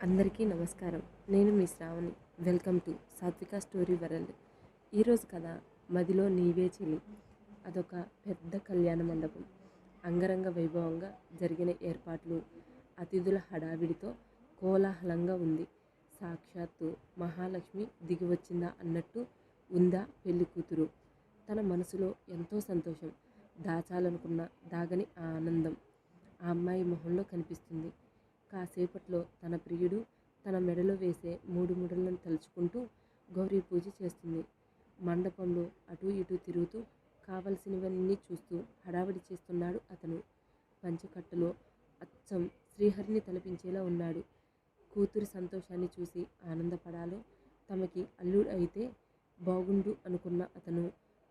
అందరికీ నమస్కారం. నేను మీ శ్రావణి. వెల్కమ్ టు సాత్విక స్టోరీ వరల్డ్. ఈరోజు కథ మదిలో నీవే చెలి. అదొక పెద్ద కళ్యాణ మండపం. అంగరంగ వైభవంగా జరిగిన ఏర్పాట్లు, అతిథుల హడావిడితో కోలాహలంగా ఉంది. సాక్షాత్తు మహాలక్ష్మి దిగి వచ్చిందా అన్నట్టు ఉందా పెళ్లి కూతురు. తన మనసులో ఎంతో సంతోషం, దాచాలనుకున్న దాగని ఆనందం ఆ అమ్మాయి మొహంలో కనిపిస్తుంది. కాసేపట్లో తన ప్రియుడు తన మెడలో వేసే 3 ముడులను తలుచుకుంటూ గౌరీ పూజ చేస్తుంది. మండపంలో అటూ ఇటూ తిరుగుతూ కావలసినవన్నీ చూస్తూ హడావిడి చేస్తున్నాడు అతను. పంచకట్టులో అచ్చం శ్రీహరిని తలపించేలా ఉన్నాడు. కూతురి సంతోషాన్ని చూసి ఆనందపడాలో, తమకి అల్లుడు అయితే బాగుండు అనుకున్న అతను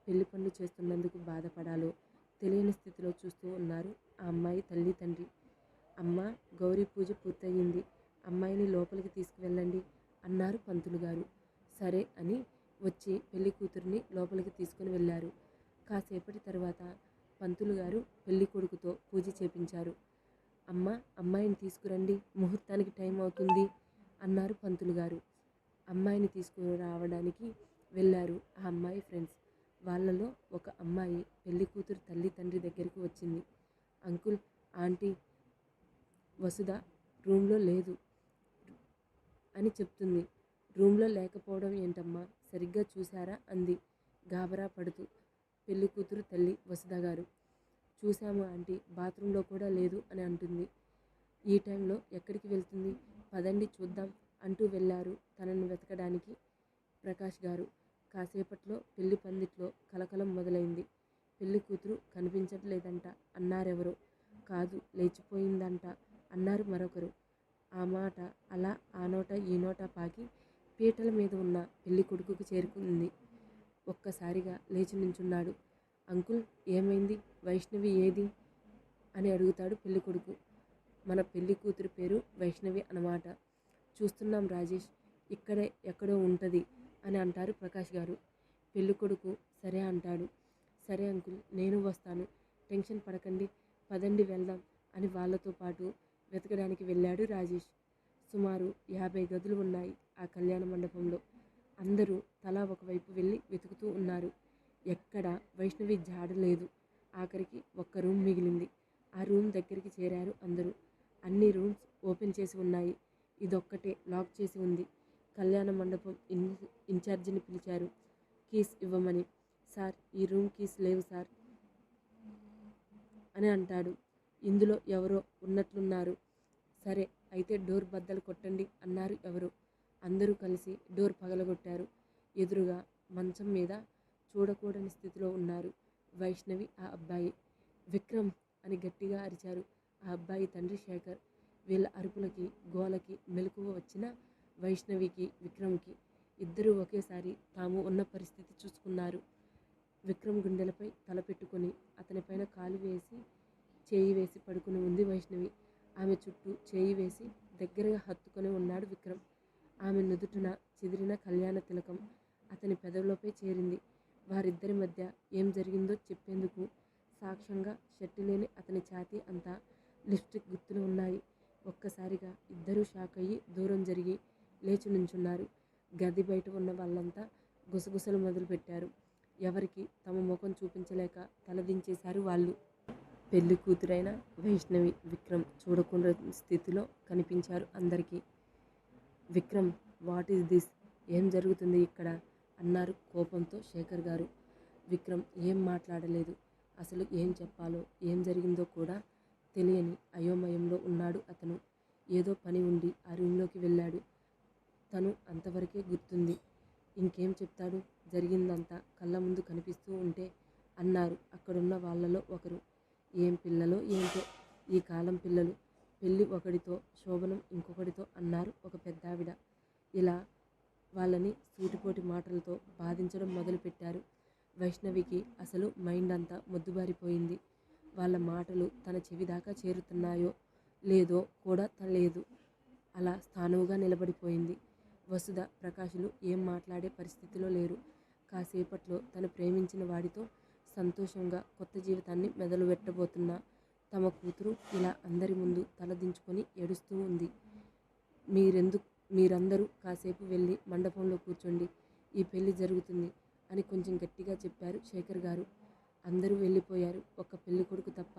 పెళ్లి పనులు చేస్తున్నందుకు బాధపడాలో తెలియని స్థితిలో చూస్తూ ఉన్నారు ఆ అమ్మాయి తల్లి తండ్రి. అమ్మ, గౌరీ పూజ పూర్తయింది, అమ్మాయిని లోపలికి తీసుకువెళ్ళండి అన్నారు పంతులు గారు. సరే అని వచ్చి పెళ్లి కూతురిని లోపలికి తీసుకుని వెళ్ళారు. కాసేపటి తర్వాత పంతులు గారు పెళ్లి కొడుకుతో పూజ చేపించారు. అమ్మ, అమ్మాయిని తీసుకురండి, ముహూర్తానికి టైం అవుతుంది అన్నారు పంతులు గారు. అమ్మాయిని తీసుకురావడానికి వెళ్ళారు ఆ అమ్మాయి ఫ్రెండ్స్. వాళ్ళలో ఒక అమ్మాయి పెళ్లి కూతురు తల్లి తండ్రి దగ్గరికి వచ్చింది. అంకుల్, ఆంటీ, వసుధ రూమ్లో లేదు అని చెప్తుంది. రూమ్లో లేకపోవడం ఏంటమ్మా, సరిగ్గా చూశారా అంది గాబరా పడుతూ పెళ్లి కూతురు తల్లి వసుధ గారు. చూశాము ఆంటీ, బాత్రూంలో కూడా లేదు అని అంటుంది. ఈ టైంలో ఎక్కడికి వెళ్తుంది, పదండి చూద్దాం అంటూ వెళ్ళారు తనను వెతకడానికి ప్రకాష్ గారు. కాసేపట్లో పెళ్లి పందిట్లో కలకలం మొదలైంది. పెళ్లి కూతురు కనిపించట్లేదంట అన్నారెవరో. కాదు, లేచిపోయిందంట అన్నారు మరొకరు. ఆ మాట అలా ఆ నోట ఈ నోట పాకి పీటల మీద ఉన్న పెళ్లి కొడుకుకు చేరుకుంది. ఒక్కసారిగా లేచి నించున్నాడు. అంకుల్, ఏమైంది, వైష్ణవి ఏది అని అడుగుతాడు పెళ్లి కొడుకు. మన పెళ్లి కూతురు పేరు వైష్ణవి అన్నమాట. చూస్తున్నాం రాజేష్, ఇక్కడే ఎక్కడో ఉంటుంది అని అంటారు ప్రకాష్ గారు. పెళ్లి కొడుకు సరే అంటాడు. సరే అంకుల్, నేను వస్తాను, టెన్షన్ పడకండి, పదండి వెళ్దాం అని వాళ్ళతో పాటు వెతకడానికి వెళ్ళాడు రాజేష్. సుమారు 50 గదులు ఉన్నాయి ఆ కళ్యాణ మండపంలో. అందరూ తలా ఒకవైపు వెళ్ళి వెతుకుతూ ఉన్నారు. ఎక్కడా వైష్ణవి జాడ లేదు. ఆఖరికి ఒక్క రూమ్ మిగిలింది. ఆ రూమ్ దగ్గరికి చేరారు అందరూ. అన్ని రూమ్స్ ఓపెన్ చేసి ఉన్నాయి. ఇదొక్కటే లాక్ చేసి ఉంది. కళ్యాణ మండపం ఇన్ఛార్జిని పిలిచారు కీస్ ఇవ్వమని. సార్, ఈ రూమ్ కీస్ లేవు సార్ అని అంటాడు. ఇందులో ఎవరో ఉన్నట్లున్నారు. సరే అయితే డోర్ బద్దలు కొట్టండి అన్నారు ఎవరో. అందరూ కలిసి డోర్ పగలగొట్టారు. ఎదురుగా మంచం మీద చూడకూడని స్థితిలో ఉన్నారు వైష్ణవి, ఆ అబ్బాయి. విక్రమ్ అని గట్టిగా అరిచారు ఆ అబ్బాయి తండ్రి శేఖర్. వీళ్ళ అరుపులకి గోలకి మెలకువ వచ్చిన వైష్ణవికి విక్రమ్కి ఇద్దరూ ఒకేసారి తాము ఉన్న పరిస్థితి చూసుకున్నారు. విక్రమ్ గుండెలపై తల పెట్టుకొని అతనిపైన కాలు వేసి చేయి వేసి పడుకుని ఉంది వైష్ణవి. ఆమె చుట్టూ చేయి వేసి దగ్గరగా హత్తుకొని ఉన్నాడు విక్రమ్. ఆమె నుదుటిన చెదిరిన కళ్యాణ తిలకం అతని పెదవులపై చేరింది. వారిద్దరి మధ్య ఏం జరిగిందో చెప్పేందుకు సాక్ష్యంగా షర్టు లేని అతని ఛాతీ అంతా లిప్స్టిక్ గుర్తులు ఉన్నాయి. ఒక్కసారిగా ఇద్దరూ షాక్ అయ్యి దూరం జరిగి లేచి నుంచున్నారు. గది బయట ఉన్న వాళ్ళంతా గుసగుసలు మొదలుపెట్టారు. ఎవరికి తమ ముఖం చూపించలేక తలదించేశారు వాళ్ళు. పెళ్లి కూతురైన వైష్ణవి, విక్రమ్ చూడకూడని స్థితిలో కనిపించారు అందరికీ. విక్రమ్, వాట్ ఈస్ దిస్, ఏం జరుగుతుంది ఇక్కడ అన్నారు కోపంతో శేఖర్ గారు. విక్రమ్ ఏం మాట్లాడలేదు. అసలు ఏం చెప్పాలో ఏం జరిగిందో కూడా తెలియని అయోమయంలో ఉన్నాడు అతను. ఏదో పని ఉండి ఆ రూంలోకి వెళ్ళాడు. తను అంతవరకే గుర్తుంది. ఇంకేం చెప్తాడు, జరిగిందంతా కళ్ళ ముందు కనిపిస్తూ ఉంటే అన్నారు అక్కడున్న వాళ్ళలో ఒకరు. ఏం పిల్లలో ఏంటో ఈ కాలం పిల్లలు, పెళ్ళి ఒకడితో శోభనం ఇంకొకడితో అన్నారు ఒక పెద్దావిడ. ఇలా వాళ్ళని సూటిపోటి మాటలతో బాధించడం మొదలుపెట్టారు. వైష్ణవికి అసలు మైండ్ అంతా మొద్దుబారిపోయింది. వాళ్ళ మాటలు తన చెవి దాకా చేరుతున్నాయో లేదో కూడా లేదు. అలా స్థానువుగా నిలబడిపోయింది. వసుధ, ప్రకాశులు ఏం మాట్లాడే పరిస్థితిలో లేరు. కాసేపట్లో తను ప్రేమించిన వాడితో సంతోషంగా కొత్త జీవితాన్ని మొదలు పెట్టబోతున్న తమ కూతురు ఇలా అందరి ముందు తలదించుకొని ఏడుస్తూ ఉంది. మీరెందుకు మీరందరూ కాసేపు వెళ్ళి మండపంలో కూర్చోండి, ఈ పెళ్లి జరుగుతుంది అని కొంచెం గట్టిగా చెప్పారు శేఖర్ గారు. అందరూ వెళ్ళిపోయారు, ఒక్క పెళ్లి కొడుకు తప్ప.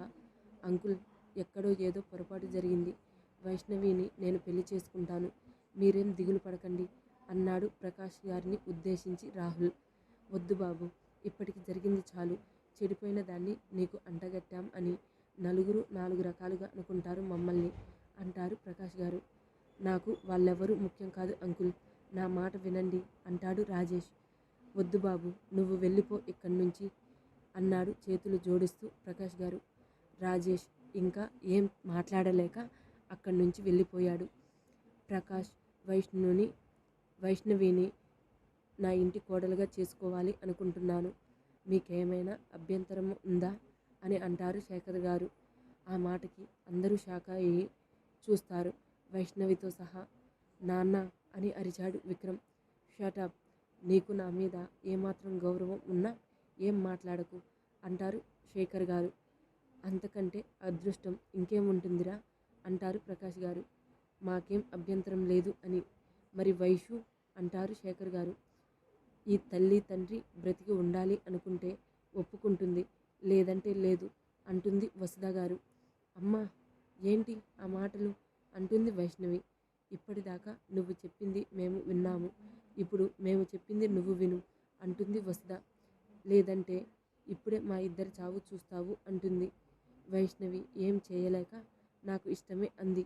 అంకుల్, ఎక్కడో ఏదో పొరపాటు జరిగింది. వైష్ణవిని నేను పెళ్లి చేసుకుంటాను, మీరేం దిగులు పడకండి అన్నాడు ప్రకాష్ గారిని ఉద్దేశించి రాహుల్. వద్దు బాబు, ఇప్పటికి జరిగింది చాలు. చెడిపోయిన దాన్ని నీకు అంటగట్టాం అని నలుగురు 4 రకాలుగా అనుకుంటారు మమ్మల్ని అంటారు ప్రకాష్ గారు. నాకు వాళ్ళెవరూ ముఖ్యం కాదు అంకుల్, నా మాట వినండి అంటాడు రాజేష్. వద్దు బాబు, నువ్వు వెళ్ళిపో ఇక్కడి నుంచి అన్నాడు చేతులు జోడిస్తూ ప్రకాష్ గారు. రాజేష్ ఇంకా ఏం మాట్లాడలేక అక్కడి నుంచి వెళ్ళిపోయాడు. ప్రకాష్ వైష్ణవిని నా ఇంటి కోడలుగా చేసుకోవాలి అనుకుంటున్నాను, మీకేమైనా అభ్యంతరం ఉందా అని అంటారు శేఖర్ గారు. ఆ మాటకి అందరూ షాక్ అయ్యి చూస్తారు, వైష్ణవితో సహా. నాన్న అని అరిచాడు విక్రమ్. షటప్, నీకు నా మీద ఏమాత్రం గౌరవం ఉన్నా ఏం మాట్లాడకు అంటారు శేఖర్ గారు. అంతకంటే అదృష్టం ఇంకేముంటుందిరా అంటారు ప్రకాష్ గారు. మాకేం అభ్యంతరం లేదు అని. మరి వైషు అంటారు శేఖర్ గారు. ఈ తల్లి తండ్రి బ్రతికి ఉండాలి అనుకుంటే ఒప్పుకుంటుంది, లేదంటే లేదు అంటుంది వసుధ గారు. అమ్మా, ఏంటి ఆ మాటలు అంటుంది వైష్ణవి. ఇప్పటిదాకా నువ్వు చెప్పింది మేము విన్నాము, ఇప్పుడు మేము చెప్పింది నువ్వు విను అంటుంది వసుధ. లేదంటే ఇప్పుడే మా ఇద్దరి చావు చూస్తావు అంటుంది వైష్ణవి. ఏం చేయలేక నాకు ఇష్టమే అంది.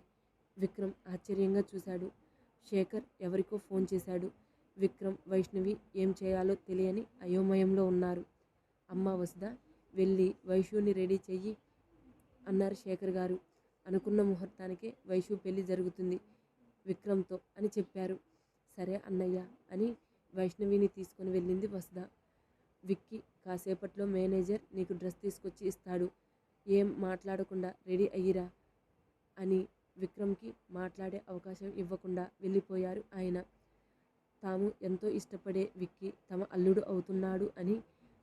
విక్రమ్ ఆశ్చర్యంగా చూశాడు. శేఖర్ ఎవరికో ఫోన్ చేశాడు. విక్రమ్, వైష్ణవి ఏం చేయాలో తెలియని అయోమయంలో ఉన్నారు. అమ్మ వసుధ, వెళ్ళి వైషుని రెడీ చెయ్యి అన్నారు శేఖర్ గారు. అనుకున్న ముహూర్తానికే వైషు పెళ్లి జరుగుతుంది విక్రమ్తో అని చెప్పారు. సరే అన్నయ్య అని వైష్ణవిని తీసుకొని వెళ్ళింది వసుధ. విక్కీ, కాసేపట్లో మేనేజర్ నీకు డ్రెస్ తీసుకొచ్చి ఇస్తాడు, ఏం మాట్లాడకుండా రెడీ అయ్యిరా అని విక్రమ్కి మాట్లాడే అవకాశం ఇవ్వకుండా వెళ్ళిపోయారు ఆయన. తాము ఎంతో ఇష్టపడే విక్కీ తమ అల్లుడు అవుతున్నాడు అని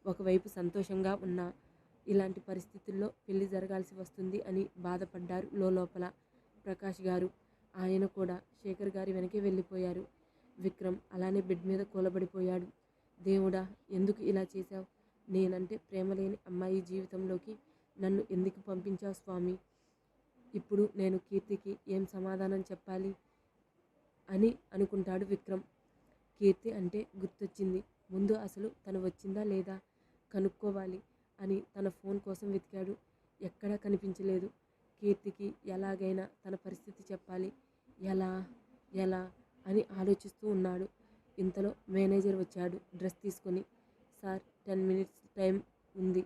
ఒకవైపు సంతోషంగా ఉన్నా, ఇలాంటి పరిస్థితుల్లో పెళ్లి జరగాల్సి వస్తుంది అని బాధపడ్డారు లోపల ప్రకాష్ గారు. ఆయన కూడా శేఖర్ గారి వెనకే వెళ్ళిపోయారు. విక్రమ్ అలానే బెడ్ మీద కూలబడిపోయాడు. దేవుడా, ఎందుకు ఇలా చేశావు? నేనంటే ప్రేమలేని అమ్మాయి జీవితంలోకి నన్ను ఎందుకు పంపించావు స్వామి? ఇప్పుడు నేను కీర్తికి ఏం సమాధానం చెప్పాలి అని అనుకుంటాడు విక్రమ్. కీర్తి అంటే గుర్తొచ్చింది. ముందు అసలు తను వచ్చిందా లేదా కనుక్కోవాలి అని తన ఫోన్ కోసం వెతికాడు. ఎక్కడా కనిపించలేదు. కీర్తికి ఎలాగైనా తన పరిస్థితి చెప్పాలి. ఎలా ఎలా అని ఆలోచిస్తూ ఉన్నాడు. ఇంతలో మేనేజర్ వచ్చాడు డ్రెస్ తీసుకొని. సార్, 10 minutes టైం ఉంది,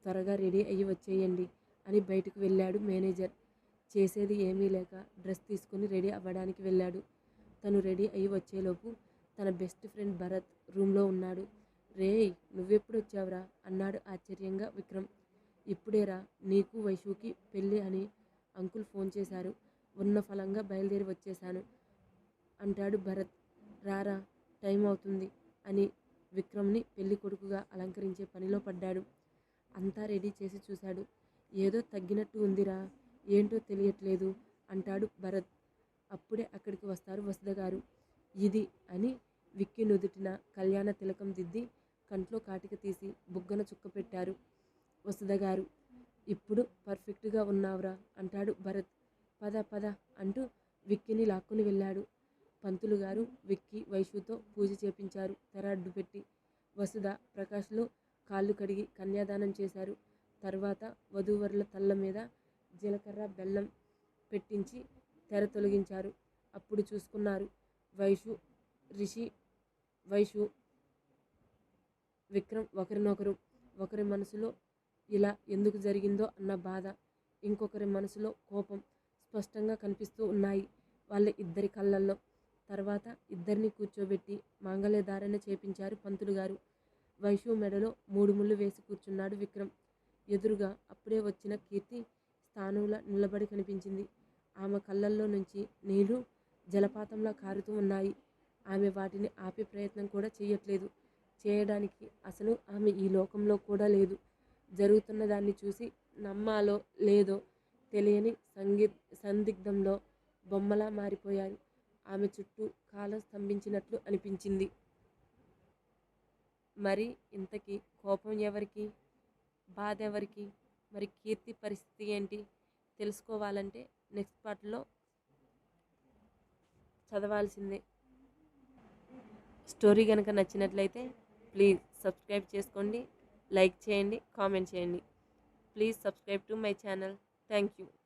త్వరగా రెడీ అయ్యి వచ్చేయండి అని బయటకు వెళ్ళాడు మేనేజర్. చేసేది ఏమీ లేక డ్రెస్ తీసుకొని రెడీ అవ్వడానికి వెళ్ళాడు. తను రెడీ అయ్యి వచ్చేలోపు తన బెస్ట్ ఫ్రెండ్ భరత్ రూమ్లో ఉన్నాడు. రేయ్, నువ్వెప్పుడు వచ్చావురా అన్నాడు ఆశ్చర్యంగా విక్రమ్. ఇప్పుడేరా నీకు వైషుకి పెళ్ళి అని అంకుల్ ఫోన్ చేశారు, ఉన్న ఫలంగా బయలుదేరి వచ్చేశాను అంటాడు భరత్. రారా, టైం అవుతుంది అని విక్రమ్ని పెళ్లి కొడుకుగా అలంకరించే పనిలో పడ్డాడు. అంతా రెడీ చేసి చూశాడు. ఏదో తగ్గినట్టు ఉందిరా, ఏంటో తెలియట్లేదు అంటాడు భరత్. అప్పుడే అక్కడికి వస్తారు వసుధ గారు. ఇది అని విక్కీ నుదుటిన కళ్యాణ తిలకం దిద్ది కంట్లో కాటిక తీసి బుగ్గన చుక్క పెట్టారు వసుధ గారు. ఇప్పుడు పర్ఫెక్ట్గా ఉన్నావురా అంటాడు భరత్. పద పద అంటూ విక్కీని లాక్కుని వెళ్ళాడు. పంతులు గారు విక్కీ వైషుతో పూజ చేపించారు తెర అడ్డు పెట్టి. వసుధ ప్రకాష్లో కాళ్ళు కడిగి కన్యాదానం చేశారు. తర్వాత వధూవరుల తల్ల మీద జీలకర్ర బెల్లం పెట్టించి తెర తొలగించారు. అప్పుడు చూసుకున్నారు వైషు విక్రమ్ ఒకరినొకరు. ఒకరి మనసులో ఇలా ఎందుకు జరిగిందో అన్న బాధ, ఇంకొకరి మనసులో కోపం స్పష్టంగా కనిపిస్తూ ఉన్నాయి వాళ్ళ ఇద్దరి కళ్ళల్లో. తర్వాత ఇద్దరిని కూర్చోబెట్టి మాంగళ్యధారణ చేపించారు పంతులు గారు. వైషు మెడలో 3 ముళ్ళు వేసి కూర్చున్నాడు విక్రమ్. ఎదురుగా అప్పుడే వచ్చిన కీర్తి స్థానంలో నిలబడి కనిపించింది. ఆమె కళ్ళల్లో నుంచి నీళ్లు జలపాతంలా కారుతూ ఉన్నాయి. ఆమె వాటిని ఆపే ప్రయత్నం కూడా చేయట్లేదు. చేయడానికి అసలు ఆమె ఈ లోకంలో కూడా లేదు. జరుగుతున్న దాన్ని చూసి నమ్మాలో లేదో తెలియని సందిగ్ధంలో బొమ్మలా మారిపోయారు. ఆమె చుట్టూ కాలం స్తంభించినట్లు అనిపించింది. మరి ఇంతకీ కోపం ఎవరికి, బాధ ఎవరికి, మరి కీర్తి పరిస్థితి ఏంటి తెలుసుకోవాలంటే నెక్స్ట్ పార్ట్లో చదవాల్సిందే. స్టోరీ కనుక నచ్చినట్లయితే ప్లీజ్ సబ్స్క్రైబ్ చేసుకోండి, లైక్ చేయండి, కామెంట్ చేయండి. Please subscribe to my channel. Thank you.